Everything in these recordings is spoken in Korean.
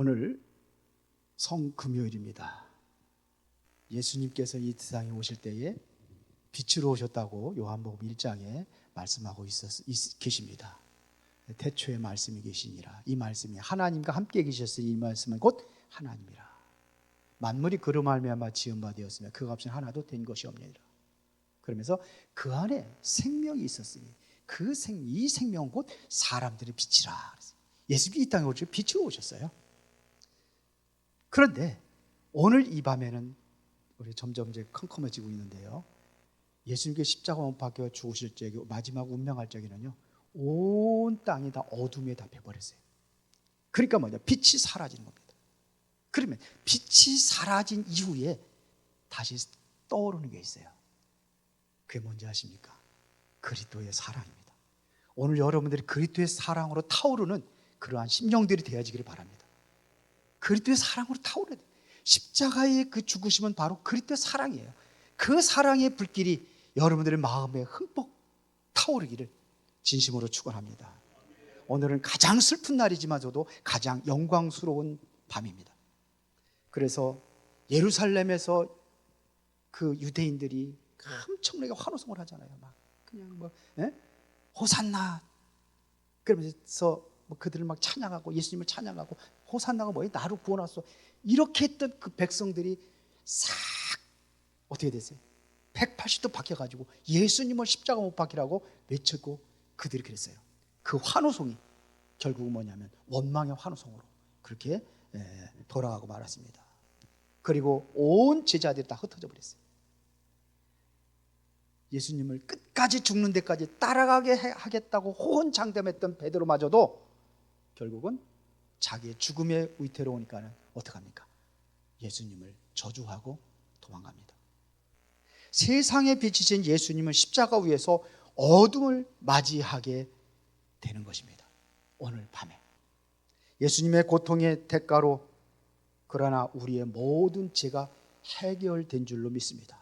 오늘 성금요일입니다. 예수님께서 이 세상에 오실 때에 빛으로 오셨다고 요한복음 1장에 말씀하고 계십니다. 태초에 말씀이 계시니라. 이 말씀이 하나님과 함께 계셨으니 이 말씀은 곧 하나님이라. 만물이 그로 말미암아 지은 바 되었으며 그가 없이는 하나도 된 것이 없느니라. 그러면서 그 안에 생명이 있었으니 이 생명은 곧 사람들의 빛이라. 예수님이 이 땅에 오실 때 빛으로 오셨어요. 그런데 오늘 이 밤에는 우리 점점 이제 컴컴해지고 있는데요. 예수님께 십자가 못 박혀 죽으실 적에 마지막 운명할 적에는요, 온 땅이 다 어둠에 다 배버렸어요. 그러니까 뭐냐, 빛이 사라지는 겁니다. 그러면 빛이 사라진 이후에 다시 떠오르는 게 있어요. 그게 뭔지 아십니까? 그리스도의 사랑입니다. 오늘 여러분들이 그리스도의 사랑으로 타오르는 그러한 심령들이 되어지기를 바랍니다. 그리스도의 사랑으로 타오르는, 십자가의 그 죽으심은 바로 그리스도의 사랑이에요. 그 사랑의 불길이 여러분들의 마음에 흠뻑 타오르기를 진심으로 축원합니다. 오늘은 가장 슬픈 날이지만서도 가장 영광스러운 밤입니다. 그래서 예루살렘에서 그 유대인들이 엄청나게 환호성을 하잖아요. 막 그냥 호산나 그러면서 그들을 막 찬양하고 예수님을 찬양하고, 호산나가 뭐예요? 나를 구원하소. 이렇게 했던 그 백성들이 싹 어떻게 됐어요? 180도 바뀌어가지고 예수님을 십자가 못 박히라고 외쳤고, 그들이 그랬어요. 그 환호성이 결국은 뭐냐면 원망의 환호성으로 그렇게 돌아가고 말았습니다. 그리고 온 제자들이 다 흩어져 버렸어요. 예수님을 끝까지 죽는 데까지 따라가게 하겠다고 호언장담했던 베드로마저도 결국은 자기의 죽음의 위태로우니까는 어떡합니까? 예수님을 저주하고 도망갑니다. 세상의 빛이신 예수님은 십자가 위에서 어둠을 맞이하게 되는 것입니다. 오늘 밤에 예수님의 고통의 대가로, 그러나 우리의 모든 죄가 해결된 줄로 믿습니다.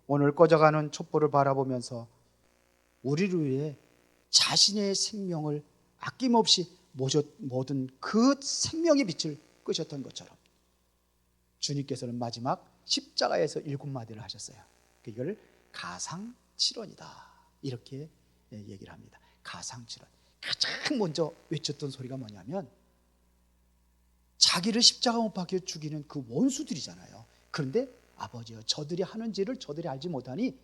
오늘 꺼져가는 촛불을 바라보면서 우리를 위해 자신의 생명을 아낌없이 모든 그 생명의 빛을 끄셨던 것처럼 주님께서는 마지막 십자가에서 7마디를 하셨어요. 이걸 가상칠언이다 이렇게 얘기를 합니다. 가상칠언. 가장 먼저 외쳤던 소리가 뭐냐면, 자기를 십자가 못 박혀 죽이는 그 원수들이잖아요. 그런데 아버지여, 저들이 하는 죄를 저들이 알지 못하니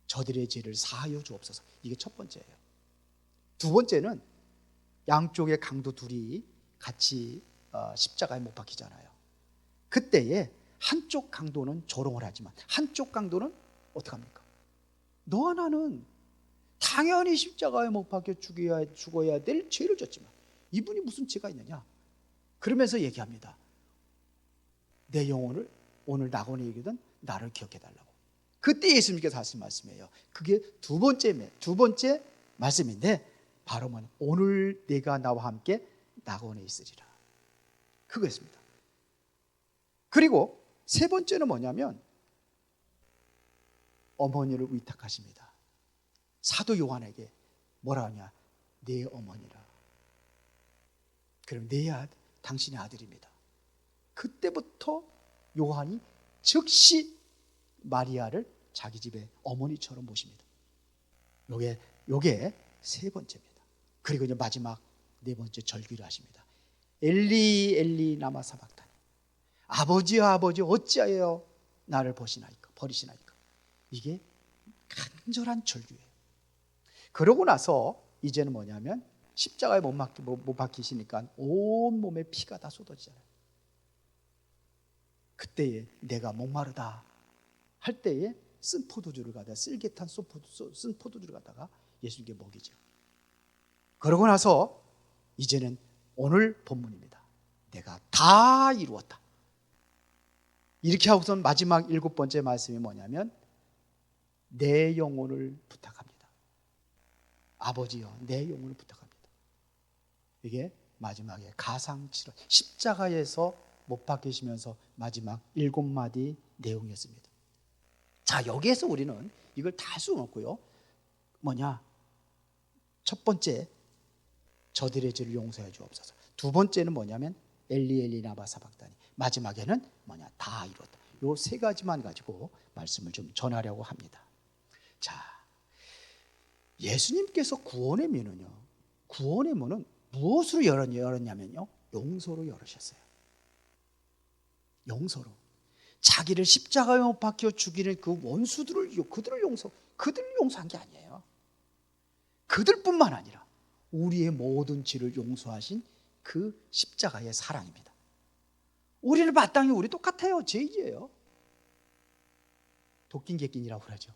저들의 죄를 사하여 주옵소서. 이게 첫 번째예요. 두 번째는 양쪽의 강도 둘이 같이 십자가에 못 박히잖아요. 그때에 한쪽 강도는 조롱을 하지만 한쪽 강도는 어떡합니까? 너와 나는 당연히 십자가에 못 박혀 죽어야 될 죄를 졌지만 이분이 무슨 죄가 있느냐? 그러면서 얘기합니다. 내 영혼을 오늘 낙원에 이르든 나를 기억해달라고. 그때 예수님께서 하신 말씀이에요. 그게 두 번째 말씀인데, 바로 뭐냐, 오늘 내가 나와 함께 낙원에 있으리라, 그거였습니다. 그리고 세 번째는 뭐냐면 어머니를 위탁하십니다. 사도 요한에게 뭐라 하냐, 내 어머니라. 그럼 당신의 아들입니다. 그때부터 요한이 즉시 마리아를 자기 집에 어머니처럼 모십니다. 요게 세 번째입니다. 그리고 이제 마지막 네 번째 절기를 하십니다. 엘리 엘리 라마 사박다니, 아버지여 아버지 어찌하여 나를 버리시나이까. 이게 간절한 절규예요. 그러고 나서 이제는 뭐냐면 십자가에 못 박히시니까 온 몸에 피가 다 쏟아지잖아요. 그때에 내가 목마르다 할 때에 쓴 포도주를 갖다가, 쓸개탄 쓴 포도주를 갖다가 예수님께 먹이죠. 그러고 나서 이제는 오늘 본문입니다. 내가 다 이루었다. 이렇게 하고선 마지막 7번째 말씀이 뭐냐면 내 영혼을 부탁합니다. 아버지여, 내 영혼을 부탁합니다. 이게 마지막에 가상칠언, 십자가에서 못 박히시면서 마지막 7마디 내용이었습니다. 자, 여기에서 우리는 이걸 다 할 수는 없고요. 첫 번째, 저들의 죄를 용서해 주옵소서. 두 번째는 뭐냐면 엘리 엘리 라마 사박다니. 마지막에는 뭐냐? 다 이뤘다. 요 세 가지만 가지고 말씀을 좀 전하려고 합니다. 자, 예수님께서 구원의 문은요, 구원의 문은 무엇으로 열었냐면요, 용서로 열으셨어요. 용서로. 자기를 십자가에 못 박혀 죽이는 그 원수들을, 그들을 용서한 게 아니에요. 그들뿐만 아니라 우리의 모든 죄를 용서하신 그 십자가의 사랑입니다. 우리는 마땅히 우리 똑같아요. 죄인이에요. 도낀개낀이라고 그러죠.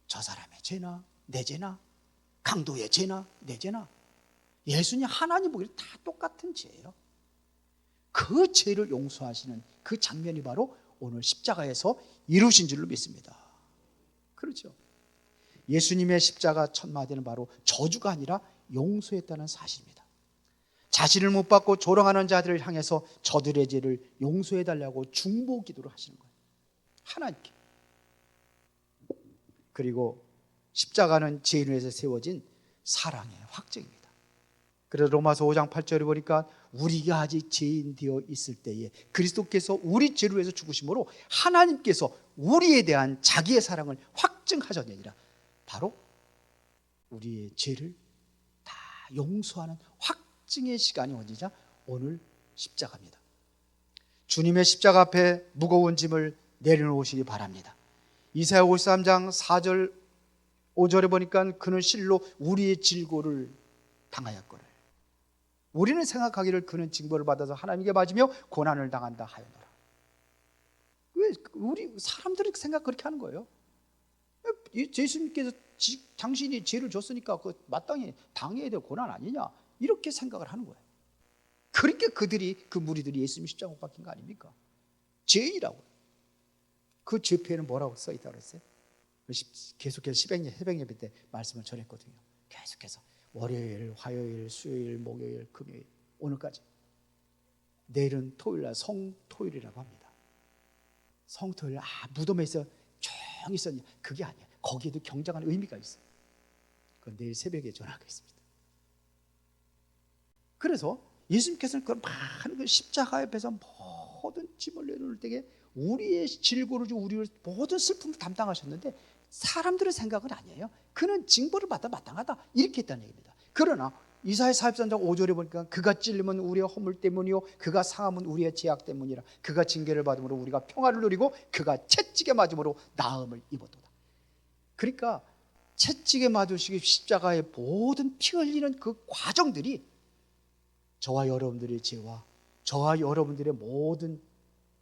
저 사람의 죄나 내 죄나 강도의 죄나 내 죄나 예수님 하나님 보기에 다 똑같은 죄예요. 그 죄를 용서하시는 그 장면이 바로 오늘 십자가에서 이루신 줄로 믿습니다. 그렇죠. 예수님의 십자가 첫 마디는 바로 저주가 아니라 용서했다는 사실입니다. 자신을 못 받고 조롱하는 자들을 향해서 저들의 죄를 용서해달라고 중보 기도를 하시는 거예요, 하나님께. 그리고 십자가는 죄인을 위해서 세워진 사랑의 확증입니다. 그래서 로마서 5장 8절에 보니까 우리가 아직 죄인 되어 있을 때에 그리스도께서 우리 죄를 위해서 죽으심으로 하나님께서 우리에 대한 자기의 사랑을 확증하셨느니라. 바로 우리의 죄를 다 용서하는 확증의 시간이 언제냐? 오늘 십자가입니다. 주님의 십자가 앞에 무거운 짐을 내려놓으시기 바랍니다. 이사야 53장 4절 5절에 보니까 그는 실로 우리의 질고를 당하였거늘. 우리는 생각하기를 그는 징벌을 받아서 하나님께 맞으며 고난을 당한다 하였노라. 왜 우리 사람들이 생각 그렇게 하는 거예요? 예수님께서 당신이 죄를 줬으니까 그 마땅히 당해야 될 고난 아니냐, 이렇게 생각을 하는 거예요. 그렇게 그 무리들이 예수님 십자가 못 박힌 거 아닙니까? 죄인이라고. 그 죄표에는 뭐라고 써 있다고 그랬어요? 계속해서 새벽 예배 때 말씀을 전했거든요. 계속해서 월요일, 화요일, 수요일, 목요일, 금요일, 오늘까지. 내일은 토요일날 성토요일이라고 합니다. 성토요일, 무덤에서 조용히 있었냐? 그게 아니에요. 거기에도 경장하는 의미가 있어요. 그건 내일 새벽에 전하겠습니다. 그래서 예수님께서는 그 많은 그 십자가 옆에서 모든 짐을 내놓을 때에 우리의 질고를 주고 우리의 모든 슬픔을 담당하셨는데 사람들의 생각은 아니에요. 그는 징벌을 받아 마땅하다, 이렇게 했다는 얘기입니다. 그러나 이사야 43장 5절에 보니까 그가 찔림은 우리의 허물 때문이요 그가 상함은 우리의 죄악 때문이라. 그가 징계를 받음으로 우리가 평화를 누리고 그가 채찍에 맞음으로 나음을 입었도다. 그러니까 채찍에 맞으시기 십자가의 모든 피 흘리는 그 과정들이 저와 여러분들의 죄와 저와 여러분들의 모든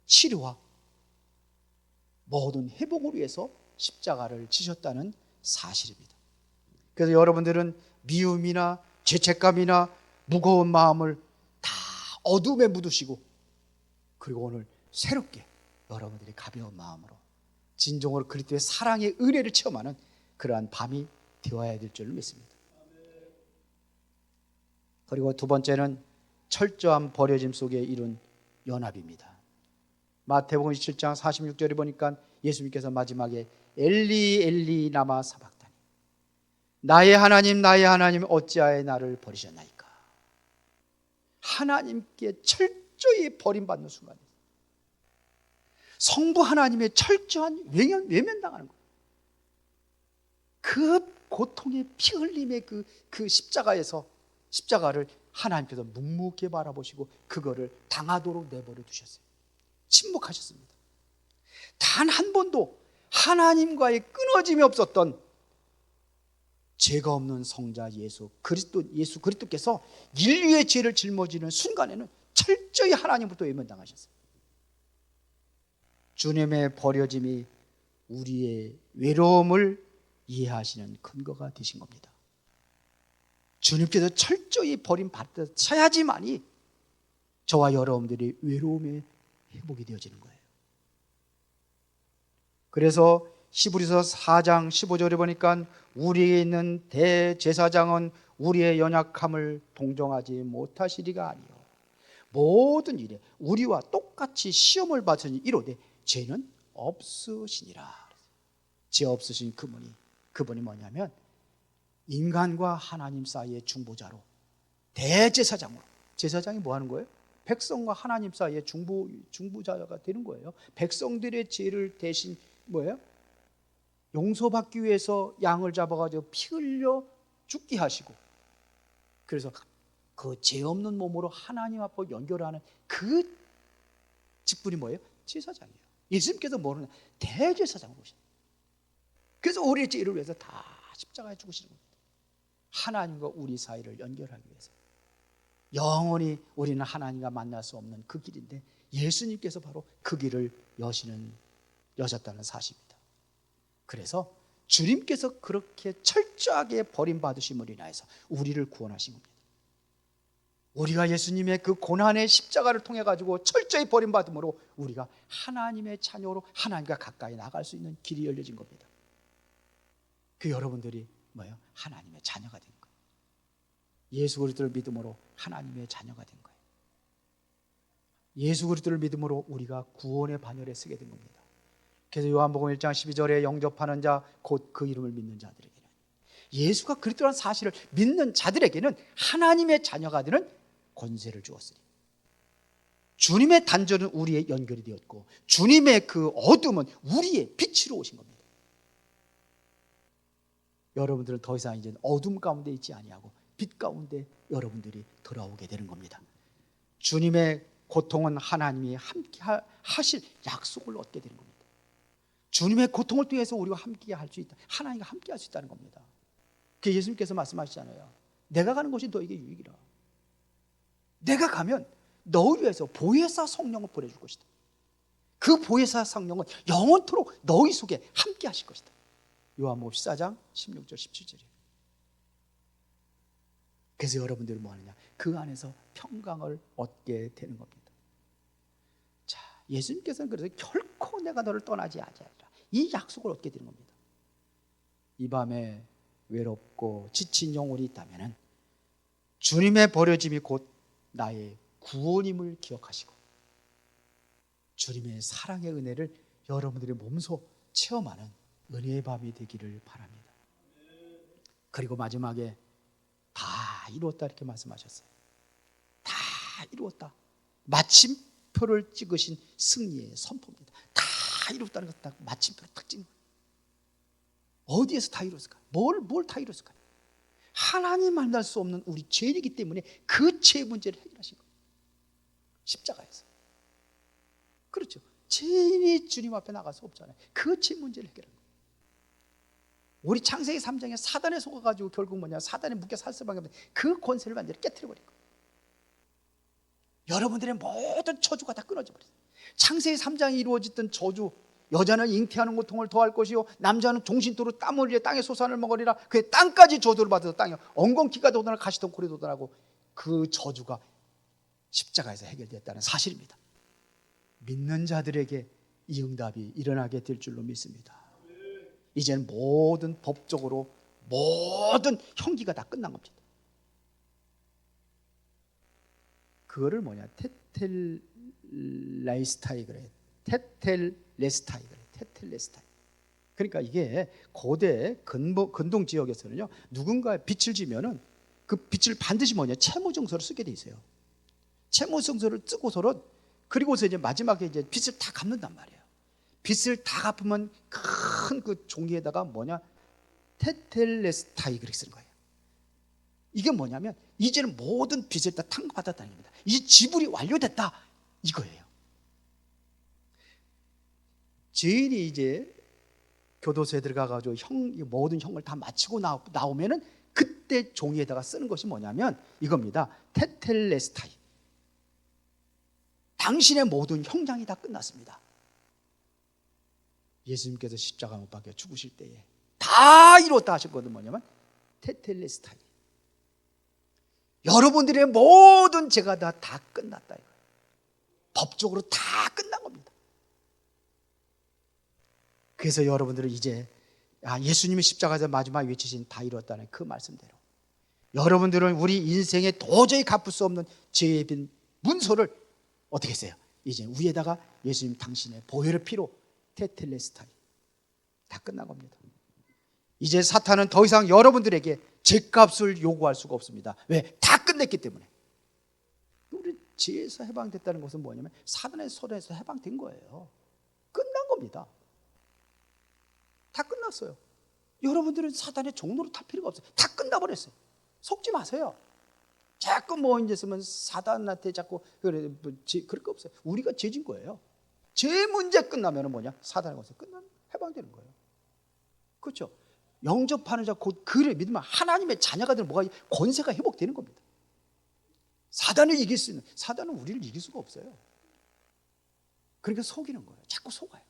치료와 모든 회복을 위해서 십자가를 지셨다는 사실입니다. 그래서 여러분들은 미움이나 죄책감이나 무거운 마음을 다 어둠에 묻으시고, 그리고 오늘 새롭게 여러분들이 가벼운 마음으로 진정으로 그리스도의 사랑의 은혜를 체험하는 그러한 밤이 되어야 될 줄 믿습니다. 그리고 두 번째는 철저한 버려짐 속에 이룬 연합입니다. 마태복음 27장 46절에 보니까 예수님께서 마지막에 엘리 엘리 라마 사박다니, 나의 하나님 어찌하여 나를 버리셨나이까. 하나님께 철저히 버림받는 순간에 성부 하나님의 철저한 외면당하는 거예요. 그 고통의 피 흘림의 그 십자가를 하나님께서 묵묵히 바라보시고 그거를 당하도록 내버려 두셨어요. 침묵하셨습니다. 단 한 번도 하나님과의 끊어짐이 없었던 죄가 없는 성자 예수 그리스도께서 인류의 죄를 짊어지는 순간에는 철저히 하나님부터 외면당하셨어요. 주님의 버려짐이 우리의 외로움을 이해하시는 근거가 되신 겁니다. 주님께서 철저히 버림받으셔야지만이 저와 여러분들이 외로움의 회복이 되어지는 거예요. 그래서 히브리서 4장 15절에 보니까 우리에 있는 대제사장은 우리의 연약함을 동정하지 못하시리가 아니요 모든 일에 우리와 똑같이 시험을 받으니 이로되 죄는 없으시니라. 죄 없으신 그분이 뭐냐면 인간과 하나님 사이의 중보자로 대제사장으로. 제사장이 뭐 하는 거예요? 백성과 하나님 사이에 중보자가 되는 거예요. 백성들의 죄를 대신 뭐예요? 용서받기 위해서 양을 잡아가지고 피 흘려 죽게 하시고, 그래서 그 죄 없는 몸으로 하나님 앞으로 연결하는 그 직분이 뭐예요? 제사장이에요. 예수님께서 모르는 대제사장으로 오신. 그래서 우리의 죄를 위해서 다 십자가에 죽으시는 겁니다. 하나님과 우리 사이를 연결하기 위해서. 영원히 우리는 하나님과 만날 수 없는 그 길인데 예수님께서 바로 그 길을 여셨다는 사실입니다. 그래서 주님께서 그렇게 철저하게 버림받으심으로 인하여서 우리를 구원하신 겁니다. 우리가 예수님의 그 고난의 십자가를 통해 가지고 철저히 버림받음으로 우리가 하나님의 자녀로 하나님과 가까이 나갈 수 있는 길이 열려진 겁니다. 그 여러분들이 뭐예요? 하나님의 자녀가 된 거예요. 예수 그리스도를 믿음으로 하나님의 자녀가 된 거예요. 예수 그리스도를 믿음으로 우리가 구원의 반열에 서게 된 겁니다. 그래서 요한복음 1장 12절에 영접하는 자 곧 그 이름을 믿는 자들에게는, 예수가 그리스도라는 사실을 믿는 자들에게는 하나님의 자녀가 되는 권세를 주었으니, 주님의 단절은 우리의 연결이 되었고 주님의 그 어둠은 우리의 빛으로 오신 겁니다. 여러분들은 더 이상 이제 어둠 가운데 있지 아니하고 빛 가운데 여러분들이 돌아오게 되는 겁니다. 주님의 고통은 하나님이 함께 하실 약속을 얻게 되는 겁니다. 주님의 고통을 통해서 우리가 함께 할 수 있다. 하나님과 함께 할 수 있다는 겁니다. 그 예수님께서 말씀하시잖아요. 내가 가는 곳이 너에게 유익이라. 내가 가면 너를 위해서 보혜사 성령을 보내줄 것이다. 그 보혜사 성령은 영원토록 너희 속에 함께 하실 것이다. 요한복음 14장 16절 17절이에요. 그래서 여러분들이 뭐 하느냐? 그 안에서 평강을 얻게 되는 겁니다. 자, 예수님께서는 그래서 결코 내가 너를 떠나지 아니하리라, 이 약속을 얻게 되는 겁니다. 이 밤에 외롭고 지친 영혼이 있다면 주님의 버려짐이 곧 나의 구원임을 기억하시고 주님의 사랑의 은혜를 여러분들의 몸소 체험하는 은혜의 밤이 되기를 바랍니다. 그리고 마지막에 다 이루었다 이렇게 말씀하셨어요. 다 이루었다. 마침표를 찍으신 승리의 선포입니다. 다 이루었다는 것은 딱 마침표를 딱 찍는 거예요. 어디에서 다 이루었을까? 뭘 다 이루었을까? 하나님 만날 수 없는 우리 죄이기 때문에 그 죄 문제를 해결하신 거예요. 십자가에서. 그렇죠. 죄인이 주님 앞에 나갈 수 없잖아요. 그 죄 문제를 해결한 거예요. 우리 창세기 3장에 사단에 속아가지고 결국 뭐냐? 사단에 묶여 살 수밖에 없는 그 권세를 완전히 깨트려버린 거예요. 여러분들의 모든 저주가 다 끊어져 버렸어요. 창세기 3장에 이루어졌던 저주, 여자는 잉태하는 고통을 더할 것이요 남자는 종신토로 땀 흘려 땅의 소산을 먹으리라, 그 땅까지 저주를 받아서 땅에 엉겅퀴가 돋아나 가시덩굴이 돋아나고, 그 저주가 십자가에서 해결되었다는 사실입니다. 믿는 자들에게 이 응답이 일어나게 될 줄로 믿습니다. 이제는 모든 법적으로 모든 형기가 다 끝난 겁니다. 그거를 뭐냐? 테텔레스타이 그래요. 테텔레스타이 그래요. 테텔레스타이. 그러니까 이게 고대 근동 지역에서는요, 누군가의 빚을 지면은 그 빚을 반드시 뭐냐? 채무증서를 쓰게 돼 있어요. 채무증서를 쓰고서는, 그리고서 이제 마지막에 이제 빚을 다 갚는단 말이에요. 빚을 다 갚으면 큰 그 종이에다가 뭐냐? 테텔레스타이 그렇게 쓰는 거예요. 이게 뭐냐면 이제는 모든 빚을 다 탕감받았다는 겁니다. 이제 지불이 완료됐다 이거예요. 죄인이 이제 교도소에 들어가가지고 모든 형을 다 마치고 나오면은 그때 종이에다가 쓰는 것이 뭐냐면 이겁니다. 테텔레스타이. 당신의 모든 형량이 다 끝났습니다. 예수님께서 십자가 못 박혀 죽으실 때에 다 이뤘다 하셨거든. 뭐냐면 테텔레스타이. 여러분들의 모든 죄가 다 끝났다 이거예요. 법적으로 다 끝난 겁니다. 그래서 여러분들은 이제 예수님이 십자가에서 마지막 외치신 다 이뤘다는 그 말씀대로 여러분들은 우리 인생에 도저히 갚을 수 없는 죄의 빈 문서를 어떻게 했어요? 이제 위에다가 예수님 당신의 보혈의 피로 테텔레스타이 다 끝난 겁니다. 이제 사탄은 더 이상 여러분들에게 죄값을 요구할 수가 없습니다. 왜? 다 끝냈기 때문에. 우리 죄에서 해방됐다는 것은 뭐냐면 사단의 손에서 해방된 거예요. 끝난 겁니다. 다 끝났어요. 여러분들은 사단의 종로로 탈 필요가 없어요. 다 끝나버렸어요. 속지 마세요. 자꾸 뭐 이제 쓰면 사단한테 자꾸 그럴 거 없어요. 우리가 죄진 거예요. 죄 문제 끝나면 뭐냐? 사단의 것에 끝나는 해방되는 거예요. 그렇죠? 영접하는 자 곧 그를 믿으면 하나님의 자녀가 되는 뭐가 권세가 회복되는 겁니다. 사단을 이길 수 있는, 사단은 우리를 이길 수가 없어요. 그러니까 속이는 거예요. 자꾸 속아요.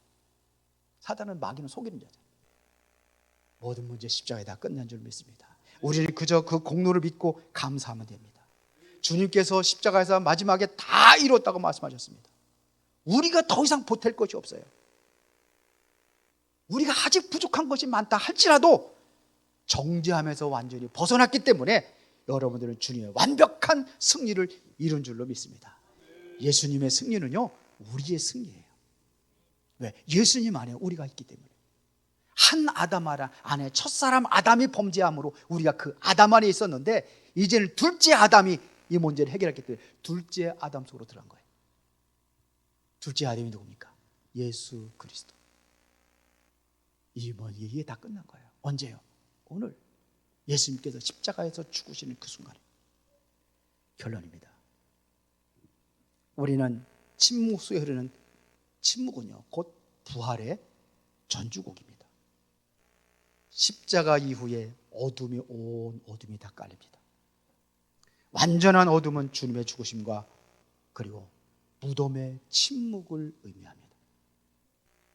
사단은 마귀는 속이는 자잖아요. 모든 문제 십자가에 다 끝난 줄 믿습니다. 우리는 그저 그 공로를 믿고 감사하면 됩니다. 주님께서 십자가에서 마지막에 다 이뤘다고 말씀하셨습니다. 우리가 더 이상 보탤 것이 없어요. 우리가 아직 부족한 것이 많다 할지라도 정죄하면서 완전히 벗어났기 때문에 여러분들은 주님의 완벽한 승리를 이룬 줄로 믿습니다. 예수님의 승리는요, 우리의 승리예요. 왜? 예수님 안에 우리가 있기 때문에. 한 아담 안에 첫사람 아담이 범죄함으로 우리가 그 아담 안에 있었는데 이제는 둘째 아담이 이 문제를 해결했기 때문에 둘째 아담 속으로 들어간 거예요. 둘째 아담이 누굽니까? 예수 그리스도. 이게 다 끝난 거예요. 언제요? 오늘 예수님께서 십자가에서 죽으시는 그 순간에. 결론입니다. 우리는 침묵 속에 흐르는 침묵은요, 곧 부활의 전주곡입니다. 십자가 이후에 어둠이 온 어둠이 다 깔립니다. 완전한 어둠은 주님의 죽으심과 그리고 무덤의 침묵을 의미합니다.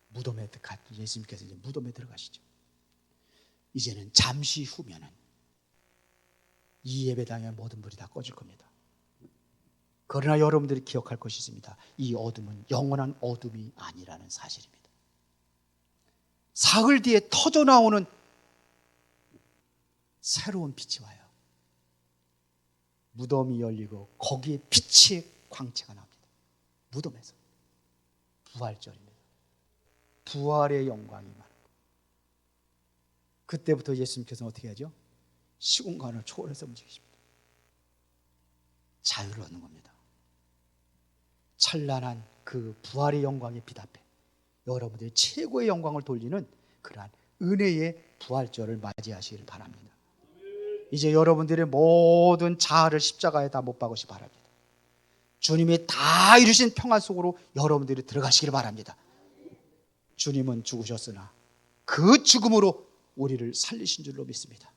무덤에 예수님께서 이제 무덤에 들어가시죠. 이제는 잠시 후면은 이 예배당의 모든 불이 다 꺼질 겁니다. 그러나 여러분들이 기억할 것이 있습니다. 이 어둠은 영원한 어둠이 아니라는 사실입니다. 사흘 뒤에 터져 나오는 새로운 빛이 와요. 무덤이 열리고 거기에 빛의 광채가 납니다. 무덤에서. 부활절입니다. 부활의 영광이 임하는 거예요. 그때부터 예수님께서는 어떻게 하죠? 시공간을 초월해서 움직이십니다. 자유를 얻는 겁니다. 찬란한 그 부활의 영광의 빛 앞에 여러분들이 최고의 영광을 돌리는 그러한 은혜의 부활절을 맞이하시기를 바랍니다. 이제 여러분들의 모든 자아를 십자가에 다 못 박으시 바랍니다. 주님이 다 이루신 평안 속으로 여러분들이 들어가시기를 바랍니다. 주님은 죽으셨으나 그 죽음으로 우리를 살리신 줄로 믿습니다.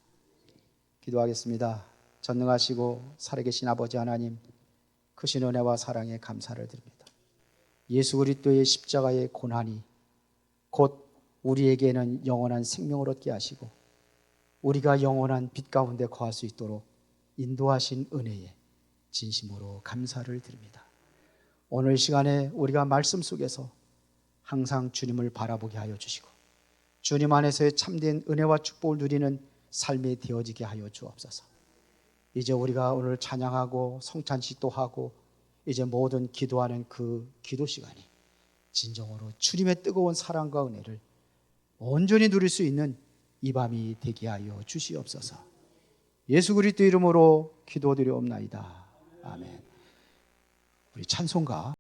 기도하겠습니다. 전능하시고 살아계신 아버지 하나님, 크신 은혜와 사랑에 감사를 드립니다. 예수 그리스도의 십자가의 고난이 곧 우리에게는 영원한 생명을 얻게 하시고 우리가 영원한 빛 가운데 거할 수 있도록 인도하신 은혜에 진심으로 감사를 드립니다. 오늘 시간에 우리가 말씀 속에서 항상 주님을 바라보게 하여 주시고 주님 안에서의 참된 은혜와 축복을 누리는 삶이 되어지게 하여 주옵소서. 이제 우리가 오늘 찬양하고 성찬식도 하고 이제 모든 기도하는 그 기도 시간이 진정으로 주님의 뜨거운 사랑과 은혜를 온전히 누릴 수 있는 이 밤이 되게 하여 주시옵소서. 예수 그리스도 이름으로 기도드리옵나이다. 아멘. 우리 찬송가